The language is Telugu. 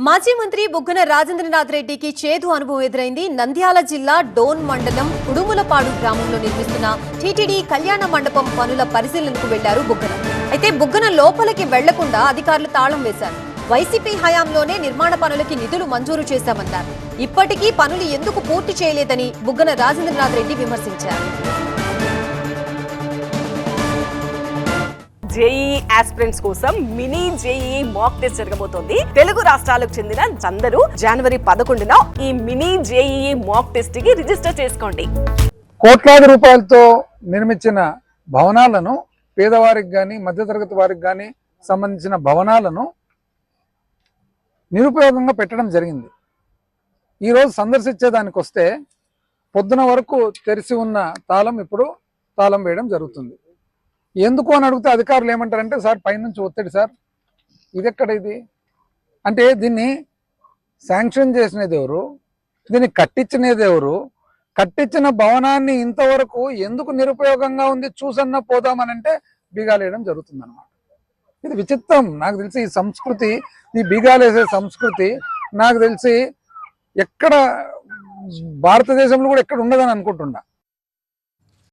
మాజీ మంత్రి బుగ్గన రాజేంద్రనాథ్ రెడ్డికి చేదు అనుభవం ఎదురైంది. నంద్యాల జిల్లా డోన్ మండలం ఉడుములపాడు గ్రామంలో నిర్మిస్తున్న టీటీడీ కళ్యాణ మండపం పనుల పరిశీలనకు వెళ్లారు బుగ్గన. అయితే బుగ్గన లోపలికి వెళ్లకుండా అధికారులు తాళం వేశారు. వైసీపీ హయాంలోనే నిర్మాణ పనులకి నిధులు మంజూరు చేశామన్నారు. ఇప్పటికీ పనులు ఎందుకు పూర్తి చేయలేదని బుగ్గన రాజేంద్రనాథ్ రెడ్డి విమర్శించారు. జేఈఈ ఆస్పిరెంట్స్ కోసం మినీ జేఈఈ మాక్ టెస్ట్ జరగబోతోంది. తెలుగు రాష్ట్రాలకు చెందిన అందరూ జనవరి 11న ఈ మినీ జేఈఈ మాక్ టెస్ట్ కి రిజిస్టర్ చేసుకోండి. కోట్లాది రూపాయలతో నిర్మించిన భవనాలను పేదవారికి కానీ మధ్యతరగతి వారికి కానీ సంబంధించిన భవనాలను నిరుపయోగంగా పెట్టడం జరిగింది. ఈరోజు సందర్శించేదానికి వస్తే పొద్దున వరకు తెరిచి ఉన్న తాళం ఇప్పుడు తాళం వేయడం జరుగుతుంది. ఎందుకు అని అడిగితే అధికారులు ఏమంటారంటే, సార్ పైనుంచి ఒత్తిడి సార్, ఇది ఎక్కడ ఇది అంటే, దీన్ని శాంక్షన్ చేసినది ఎవరు, దీన్ని కట్టించినది ఎవరు, కట్టించిన భవనాన్ని ఇంతవరకు ఎందుకు నిరుపయోగంగా ఉంది చూసన్నా పోదామనంటే బీగాలేయడం జరుగుతుంది అన్నమాట. ఇది విచిత్రం. నాకు తెలిసి ఈ సంస్కృతి, ఈ బీగాలేసే సంస్కృతి నాకు తెలిసి ఎక్కడ భారతదేశంలో కూడా ఎక్కడ ఉండదని అనుకుంటున్నా.